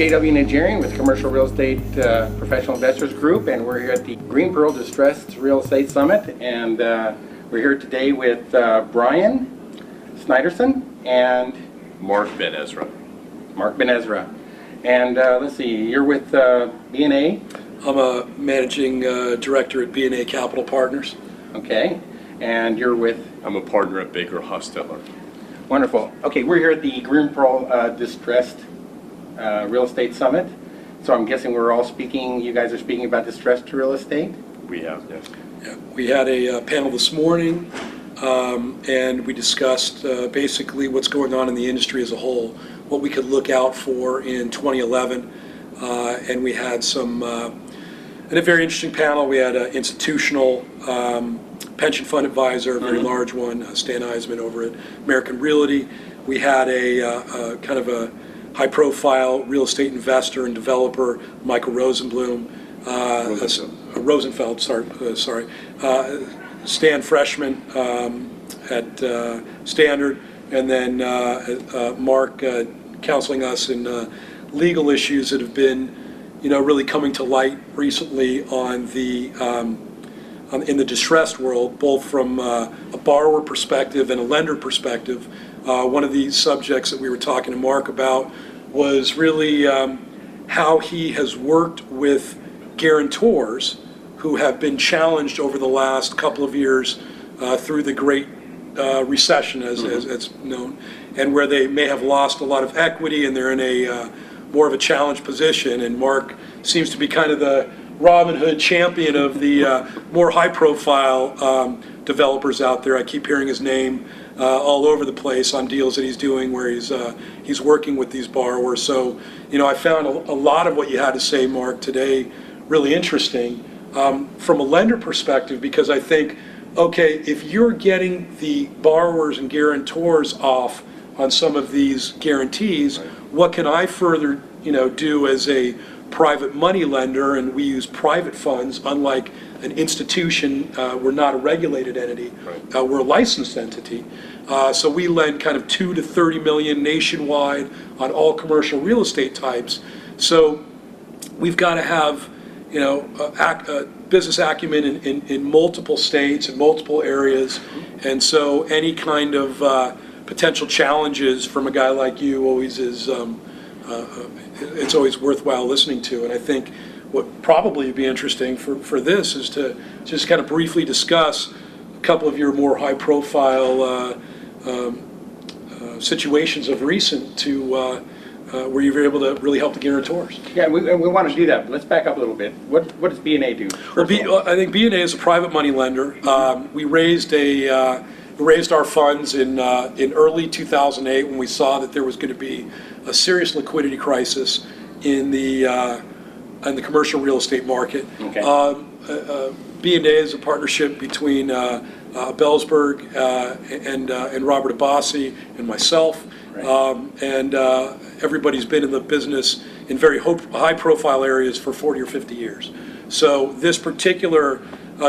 J.W. Nigerian with Commercial Real Estate Professional Investors Group, and we're here at the GreenPearl Distressed Real Estate Summit, and we're here today with Brian Shniderson and Marc Benezra. Marc Benezra. And let's see, you're with B&A? I'm a managing director at B&A Capital Partners. Okay, and you're with? I'm a partner at Baker Hostetler. Wonderful. Okay, we're here at the GreenPearl Distressed Real Estate Summit. So I'm guessing we're all speaking, you guys are speaking about distressed real estate? We have, yes. Yeah, we had a panel this morning, and we discussed basically what's going on in the industry as a whole, what we could look out for in 2011, and we had some, in a very interesting panel, we had an institutional pension fund advisor, a very large one, Stan Eisman over at American Realty. We had a kind of a high-profile real estate investor and developer, Michael Rosenblum, Rosenfeld, sorry, Stan Freshman at Standard, and then Marc counseling us in legal issues that have been, really coming to light recently on the in the distressed world, both from a borrower perspective and a lender perspective. One of the subjects that we were talking to Marc about was really how he has worked with guarantors who have been challenged over the last couple of years through the Great Recession, as it's known, and where they may have lost a lot of equity and they're in a more of a challenged position. And Marc seems to be kind of the Robin Hood champion of the more high-profile developers out there. I keep hearing his name all over the place on deals that he's doing where he's working with these borrowers. So, I found a lot of what you had to say, Marc, today really interesting from a lender perspective, because I think, okay, if you're getting the borrowers and guarantors off on some of these guarantees, what can I further, do as a private money lender? And we use private funds, unlike an institution. We're not a regulated entity. We're a licensed entity. So we lend kind of 2 to 30 million nationwide on all commercial real estate types. So we've got to have, business acumen in multiple states and multiple areas. And so any kind of potential challenges from a guy like you always is, it's always worthwhile listening to. And I think what probably would be interesting for this is to just kind of briefly discuss a couple of your more high-profile situations of recent to where you were able to really help the guarantors. Yeah, we want to do that, but let's back up a little bit. What does B&A do? Well, I think B&A is a private money lender. We raised our funds in early 2008 when we saw that there was going to be a serious liquidity crisis in the commercial real estate market. Okay. B&A is a partnership between Bellsberg and Robert Abbasi and myself. Right. And everybody's been in the business in very high-profile areas for 40 or 50 years. So this particular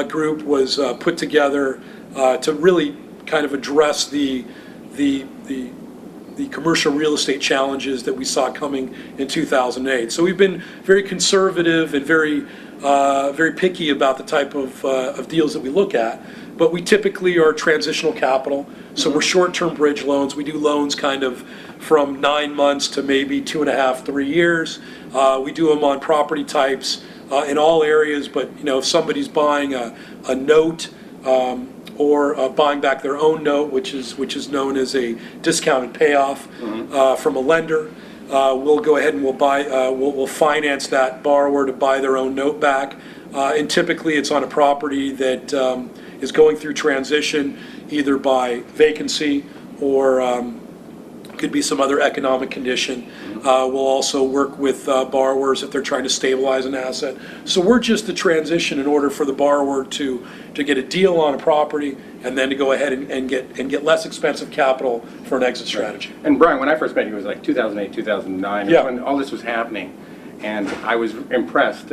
group was put together to really kind of address the commercial real estate challenges that we saw coming in 2008. So we've been very conservative and very picky about the type of deals that we look at. But we typically are transitional capital, so we're short-term bridge loans. We do loans kind of from 9 months to maybe 2.5, 3 years. We do them on property types in all areas, but if somebody's buying a note or buying back their own note, which is known as a discounted payoff from a lender, we'll go ahead and we'll finance that borrower to buy their own note back, and typically it's on a property that is going through transition, either by vacancy or could be some other economic condition. We'll also work with borrowers if they're trying to stabilize an asset. So we're just the transition in order for the borrower to get a deal on a property and then to go ahead and get less expensive capital for an exit strategy. And Brian, when I first met you, it was like 2008, 2009, yeah, when all this was happening. And I was impressed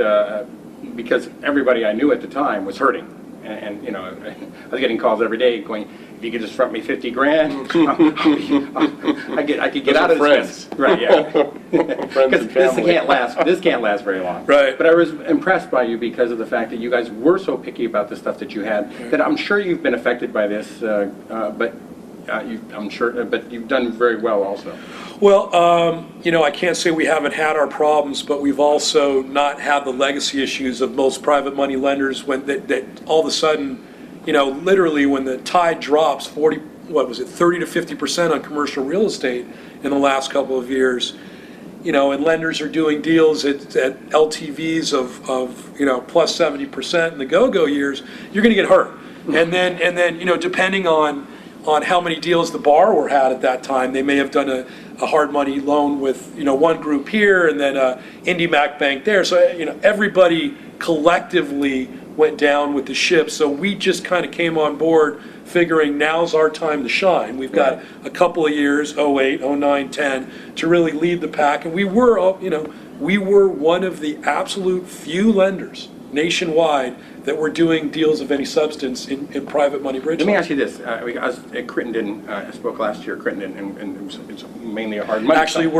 because everybody I knew at the time was hurting. And I was getting calls every day going, if you could just front me 50 grand, I could get out of friends. this. Right, yeah. Friends and This family. can't last very long. Right. But I was impressed by you because of the fact that you guys were so picky about the stuff that you had, that I'm sure you've been affected by this, I'm sure, but you've done very well also. Well, you know, I can't say we haven't had our problems, but we've also not had the legacy issues of most private money lenders when that all of a sudden, you know, literally when the tide drops 30 to 50% on commercial real estate in the last couple of years, you know, and lenders are doing deals at LTVs of you know, plus 70% in the go-go years, you're going to get hurt. And then, you know, depending on how many deals the borrower had at that time, they may have done a hard money loan with, you know, one group here and then a IndyMac bank there. So, you know, everybody collectively went down with the ship. So we just kind of came on board figuring now's our time to shine. We've got a couple of years, 08, 09, 10, to really lead the pack. And we were, you know, we were one of the absolute few lenders nationwide that were doing deals of any substance in private money bridge. Let me ask you this. I was at Crittenden, I spoke last year at Crittenden, and it's mainly a hard money. Actually, I'm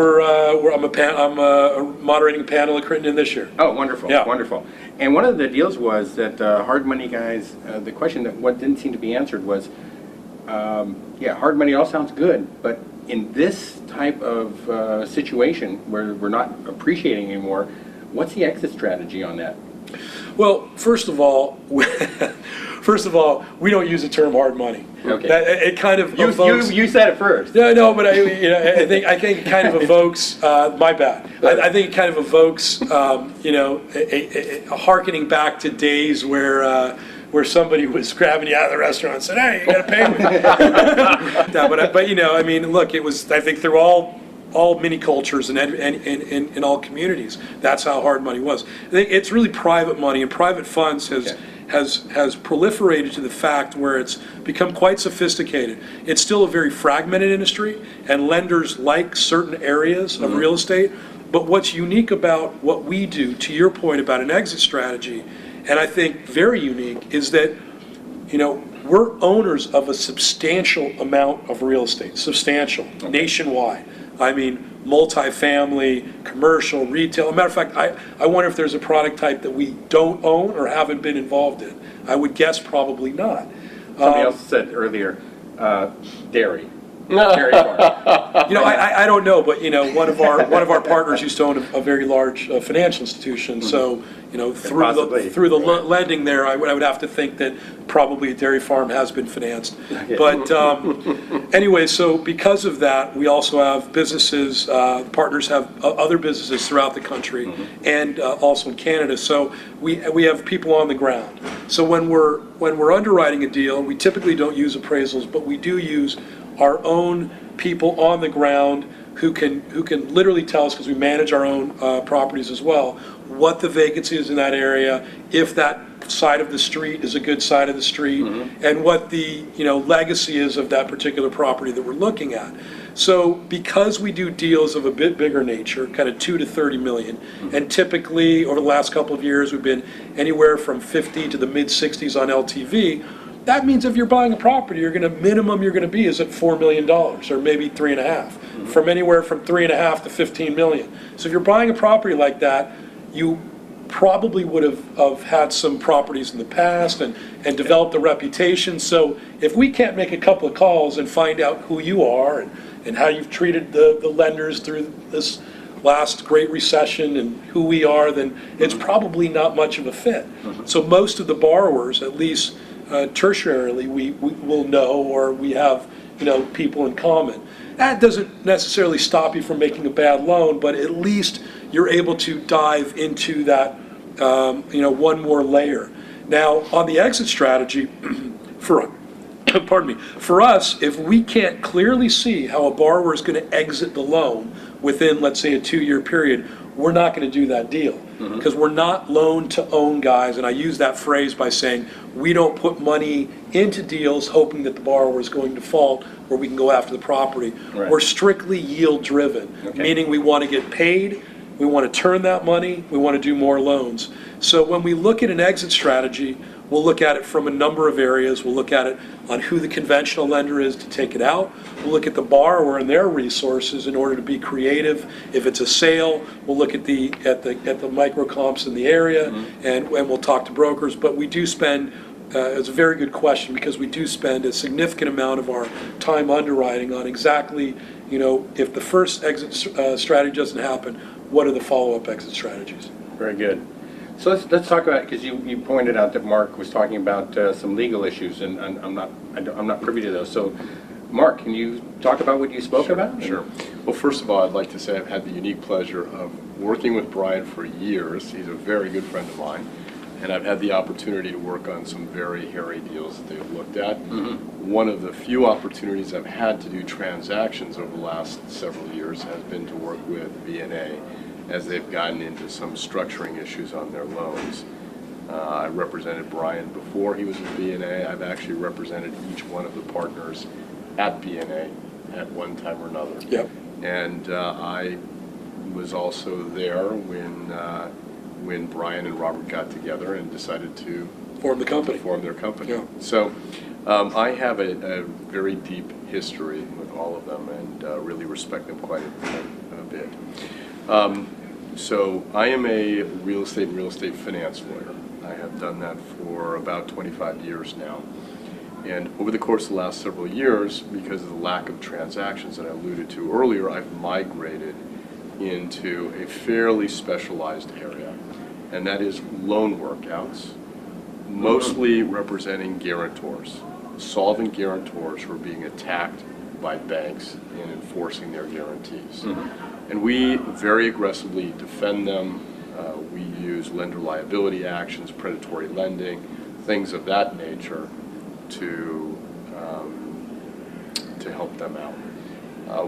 moderating a panel at Crittenden this year. Oh, wonderful, Yeah. wonderful. And one of the deals was that hard money guys, the question that what didn't seem to be answered was, yeah, hard money all sounds good, but in this type of situation where we're not appreciating anymore, what's the exit strategy on that? Well, first of all, we don't use the term hard money. Okay. It kind of evokes. You said it first. No, but I think it kind of evokes. My bad. I think it kind of evokes, you know, a hearkening back to days where somebody was grabbing you out of the restaurant and said, "Hey, you got to pay me." No, but you know, I mean, look, it was. I think through all many cultures and in all communities, that's how hard money was. I think it's really private money, and private funds has proliferated to the fact where it's become quite sophisticated. It's still a very fragmented industry, and lenders like certain areas of real estate. But what's unique about what we do, to your point about an exit strategy, and I think very unique, is that, you know, we're owners of a substantial amount of real estate, substantial, nationwide. I mean, multifamily, commercial, retail. As a matter of fact, I wonder if there's a product type that we don't own or haven't been involved in. I would guess probably not. Somebody else said earlier, dairy. Dairy farm. You know, I don't know, but you know, one of our partners used to own a very large financial institution. So, you know, through the lending there, I would have to think that probably a dairy farm has been financed. But anyway, so because of that, we also have businesses. Partners have other businesses throughout the country and also in Canada. So we have people on the ground. So when we're underwriting a deal, we typically don't use appraisals, but we do use our own people on the ground who can literally tell us, because we manage our own properties as well, what the vacancy is in that area, if that side of the street is a good side of the street, and what the, you know, legacy is of that particular property that we're looking at. So because we do deals of a bit bigger nature, kind of 2 to 30 million, and typically over the last couple of years we've been anywhere from 50 to the mid 60s on LTV. That means if you're buying a property, minimum you're going to be is at $4 million, or maybe 3.5, from anywhere from 3.5 to 15 million. So if you're buying a property like that, you probably would have had some properties in the past and developed a reputation. So if we can't make a couple of calls and find out who you are and how you've treated the lenders through this last great recession and who we are, then it's probably not much of a fit. So most of the borrowers, at least tertiarily, we will know, or we have, you know, people in common. That doesn't necessarily stop you from making a bad loan, but at least you're able to dive into that, you know, one more layer. Now, on the exit strategy, for us, if we can't clearly see how a borrower is going to exit the loan within, let's say, a 2-year period, we're not going to do that deal, because we're not loan to own guys. And I use that phrase by saying we don't put money into deals hoping that the borrower is going to default where we can go after the property. Right. We're strictly yield driven, meaning we want to get paid, we want to turn that money, we want to do more loans. So when we look at an exit strategy, we'll look at it from a number of areas. We'll look at it on who the conventional lender is to take it out. We'll look at the borrower and their resources in order to be creative. If it's a sale, we'll look at the micro comps in the area, and we'll talk to brokers. But we do spend, it's a very good question, because we do spend a significant amount of our time underwriting on exactly, if the first exit strategy doesn't happen, what are the follow-up exit strategies? Very good. So let's talk about, because you pointed out that Mark was talking about some legal issues, and I'm not privy to those. So, Mark, can you talk about what you spoke about? Sure. Well, first of all, I'd like to say I've had the unique pleasure of working with Brian for years. He's a very good friend of mine, and I've had the opportunity to work on some very hairy deals that they've looked at. One of the few opportunities I've had to do transactions over the last several years has been to work with BNA as they've gotten into some structuring issues on their loans. I represented Brian before he was with BNA. I've actually represented each one of the partners at BNA at one time or another. Yep. And I was also there when Brian and Robert got together and decided to Form the company. Form their company. Yeah. So I have a very deep history with all of them, and really respect them quite a bit. So I am a real estate finance lawyer. I have done that for about 25 years now. And over the course of the last several years, because of the lack of transactions that I alluded to earlier, I've migrated into a fairly specialized area, and that is loan workouts, mostly representing guarantors, solvent guarantors who are being attacked by banks in enforcing their guarantees. And we very aggressively defend them. We use lender liability actions, predatory lending, things of that nature to help them out.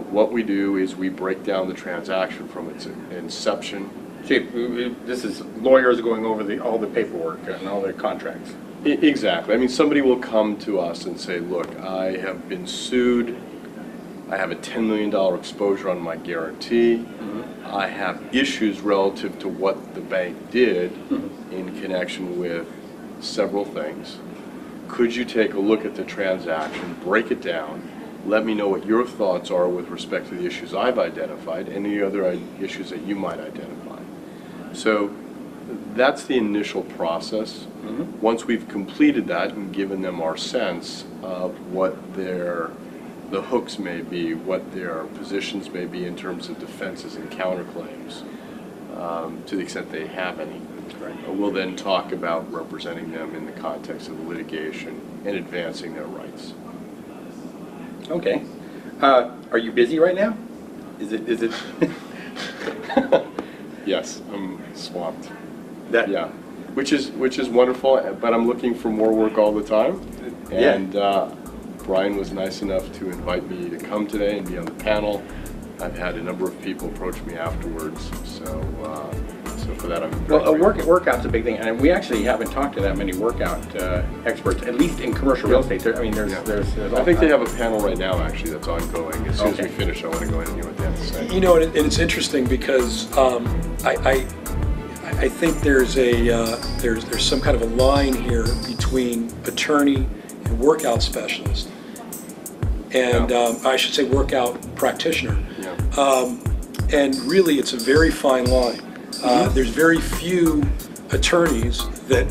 What we do is we break down the transaction from its inception. This is lawyers going over all the paperwork and all the contracts. Exactly. I mean, somebody will come to us and say, look, I have been sued. I have a $10 million exposure on my guarantee. I have issues relative to what the bank did in connection with several things. Could you take a look at the transaction, break it down, let me know what your thoughts are with respect to the issues I've identified and any other issues that you might identify. So that's the initial process. Once we've completed that and given them our sense of what the hooks may be, what their positions may be in terms of defenses and counterclaims, to the extent they have any. We'll then talk about representing them in the context of the litigation and advancing their rights. Okay. Are you busy right now? Is it? Yes, I'm swamped. Yeah. Which is wonderful, but I'm looking for more work all the time. And Brian was nice enough to invite me to come today and be on the panel. I've had a number of people approach me afterwards, so for that I'm very grateful. Workout's a big thing, and we actually haven't talked to that many workout experts, at least in commercial real estate. I mean, there's I think they have a panel right now actually that's ongoing. As soon as we finish, I want to go in and hear what they have to say. You know, and it's interesting because I think there's some kind of a line here between attorney and workout specialist, and I should say workout practitioner. And really, it's a very fine line. There's very few attorneys that